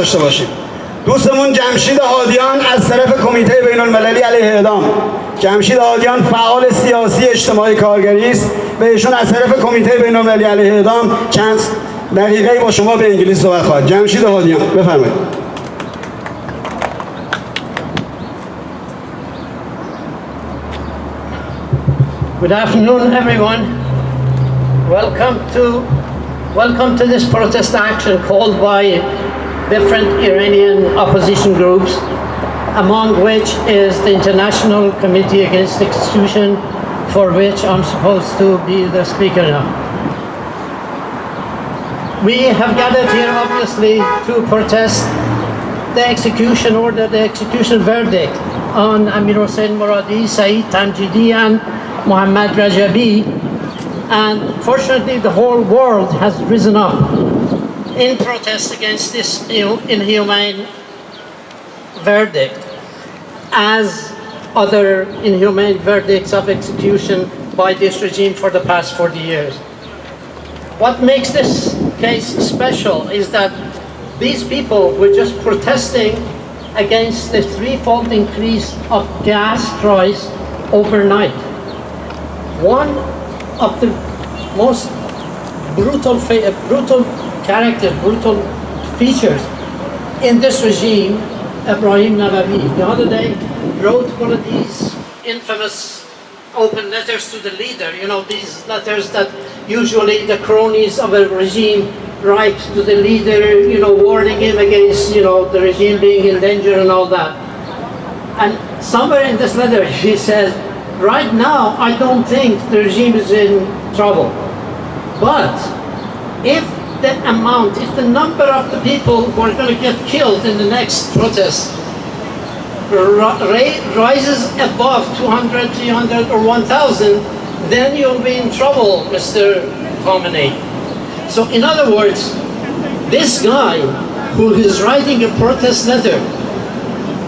داشته باشیم. دوستمون جمشید هادیان از طرف کمیته بین المللی علیه اعدام. جمشید هادیان فعال سیاسی اجتماعی کارگری است و ایشون از طرف کمیته بین المللی علیه اعدام چند دقیقه با شما به انگلیسی صحبت خواهد. جمشید هادیان بفرمایید. Good afternoon, everyone. Welcome to this protest action called by different Iranian opposition groups, among which is the International Committee Against Execution, for which I'm supposed to be the speaker now. We have gathered here obviously to protest the execution order, the execution verdict on Amir Hossein Moradi, Saeed Tamjidi and Mohammad Rajabi, and fortunately the whole world has risen up in protest against this inhumane verdict, as other inhumane verdicts of execution by this regime for the past 40 years. What makes this case special is that these people were just protesting against the threefold increase of gas price overnight. One of the most brutal features in this regime, Ibrahim Nawawi, the other day wrote one of these infamous open letters to the leader. You know, these letters that usually the cronies of a regime write to the leader, you know, warning him against, you know, the regime being in danger and all that. And somewhere in this letter he says, right now I don't think the regime is in trouble. But if the number of the people who are going to get killed in the next protest rises above 200, 300 or 1,000, then you'll be in trouble, Mr. Khamenei. So in other words, this guy who is writing a protest letter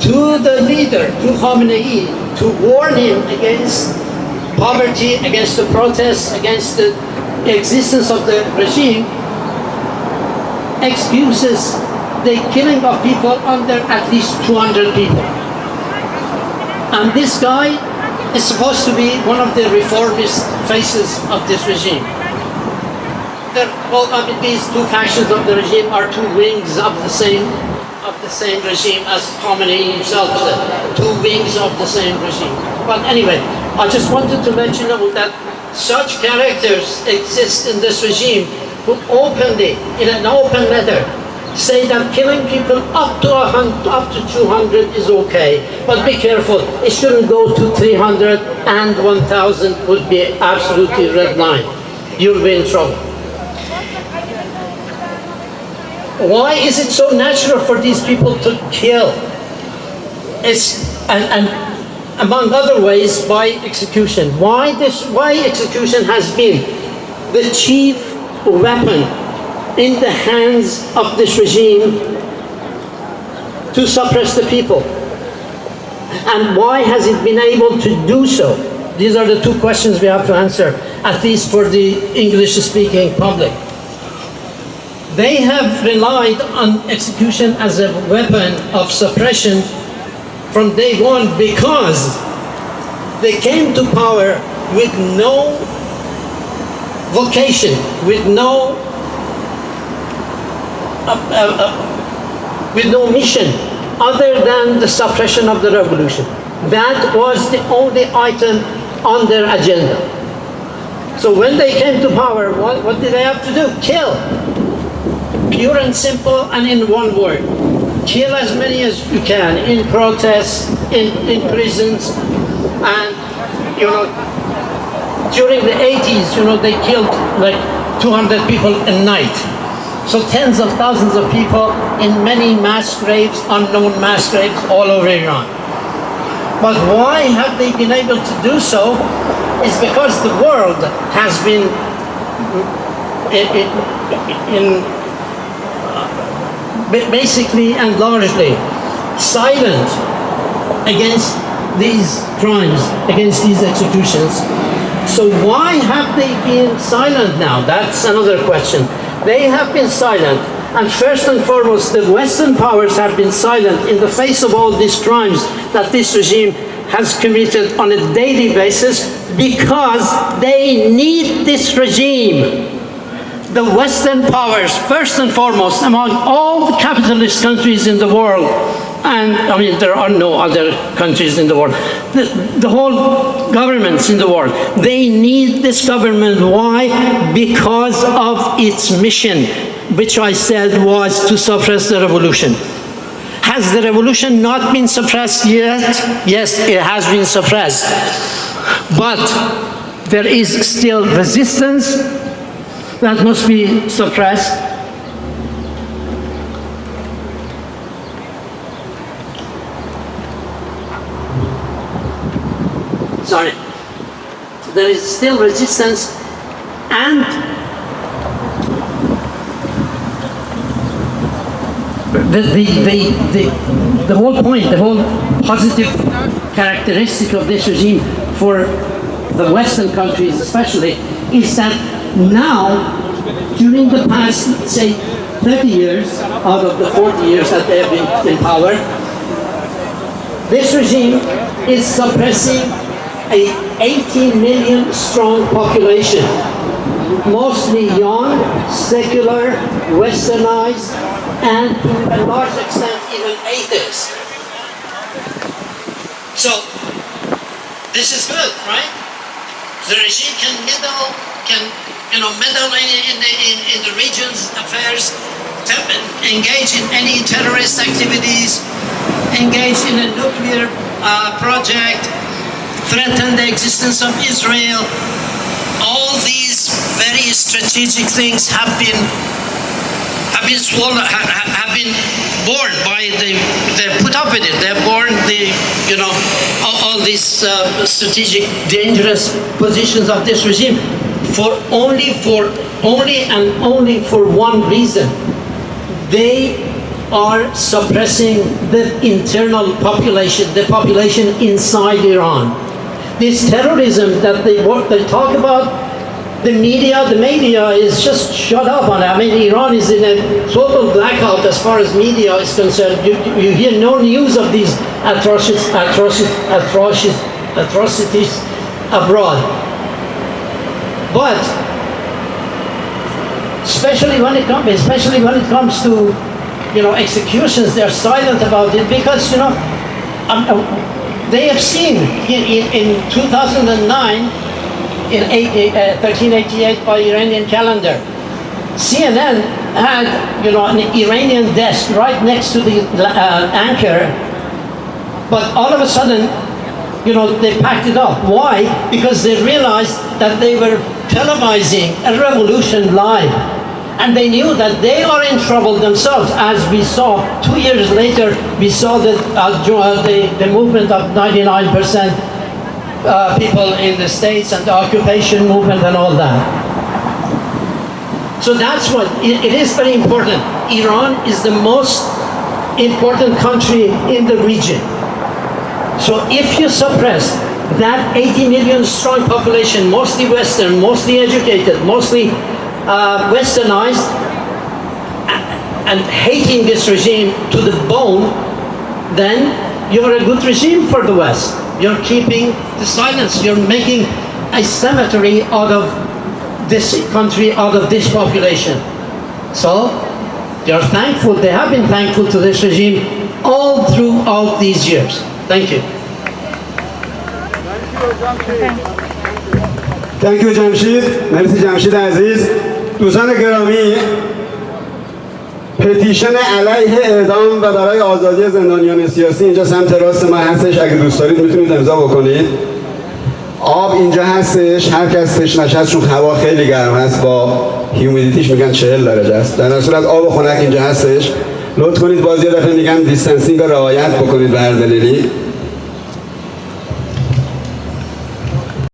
to the leader, to Khamenei, to warn him against poverty, against the protests, against the existence of the regime, excuses the killing of people under at least 200 people. And this guy is supposed to be one of the reformist faces of this regime. These two factions of the regime are two wings of the same regime, as Khamenei himself said, two wings of the same regime. But anyway, I just wanted to let you know that such characters exist in this regime who openly, in an open letter, say that killing people up to 200 is okay, but be careful, it shouldn't go to 300 and 1,000 would be absolutely red line. You'll be in trouble. Why is it so natural for these people to kill? And among other ways, by execution. Why execution has been the chief weapon in the hands of this regime to suppress the people? And why has it been able to do so? These are the two questions we have to answer, at least for the English-speaking public. They have relied on execution as a weapon of suppression from day one because they came to power with no vocation, with no mission other than the suppression of the revolution. That was the only item on their agenda. So when they came to power, what did they have to do? Kill. Pure and simple and in one word. Kill as many as you can in protests, in prisons, and you know, during the 80s, you know, they killed like 200 people a night. So tens of thousands of people in many mass graves, unknown mass graves all over Iran. But why have they been able to do so? It's because the world has been basically and largely silent against these crimes, against these executions. So why have they been silent now? That's another question. They have been silent And first and foremost, the Western powers have been silent in the face of all these crimes that this regime has committed on a daily basis because they need this regime. The Western powers, first and foremost, among all the capitalist countries in the world, and I mean, there are no other countries in the world, the whole governments in the world, they need this government. Why? Because of its mission, which I said was to suppress the revolution. Has the revolution not been suppressed yet? Yes, it has been suppressed. But there is still resistance that must be suppressed. Sorry. There is still resistance, and the whole point, the whole positive characteristic of this regime for the Western countries especially, is that now, during the past, say, 30 years out of the 40 years that they have been in power, this regime is suppressing an 18 million strong population, mostly young, secular, westernized, and to a large extent even atheists. So, this is good, right? The regime can meddle in the region's affairs, engage in any terrorist activities, engage in a nuclear project, threaten the existence of Israel. All these very strategic things have been swallowed, have been borne by they're put up with it. They're borne all these strategic, dangerous positions of this regime only for one reason. They are suppressing the internal population, the population inside Iran. This terrorism that they talk about, the media is just shut up on it. I mean, Iran is in a total blackout as far as media is concerned. You hear no news of these atrocities abroad. But especially when it comes to executions, they're silent about it because they have seen in 2009. In 1388 by Iranian calendar, CNN had an Iranian desk right next to the anchor, but all of a sudden they packed it up. Why? Because they realized that they were televising a revolution live, and they knew that they are in trouble themselves. As we saw 2 years later, we saw that the movement of 99% people in the States and the occupation movement and all that. So that's what, it is very important. Iran is the most important country in the region. So if you suppress that 80 million strong population, mostly Western, mostly educated, mostly westernized, and hating this regime to the bone, then you're a good regime for the West. You're keeping the silence. You're making a cemetery out of this country, out of this population. So, they're thankful, they have been thankful to this regime all throughout these years. Thank you. Thank you, جمشید. مرسی جمشید عزیز. دوستان گرامی، پتیشن علیه اعدام و برای آزادی زندانیان سیاسی اینجا سمت راست ما هستش. اگه دوست دارید میتونید امضا بکنید. آب اینجا هستش، هر کس تشنش هست چون هوا خیلی گرم هست، با هیومیدیتیش میگن 40 درجه است. در صورت آب و خنک اینجا هستش. لطف کنید باز یه دفعه میگم دیستنسینگ رو رعایت بکنید به هر دلیلی.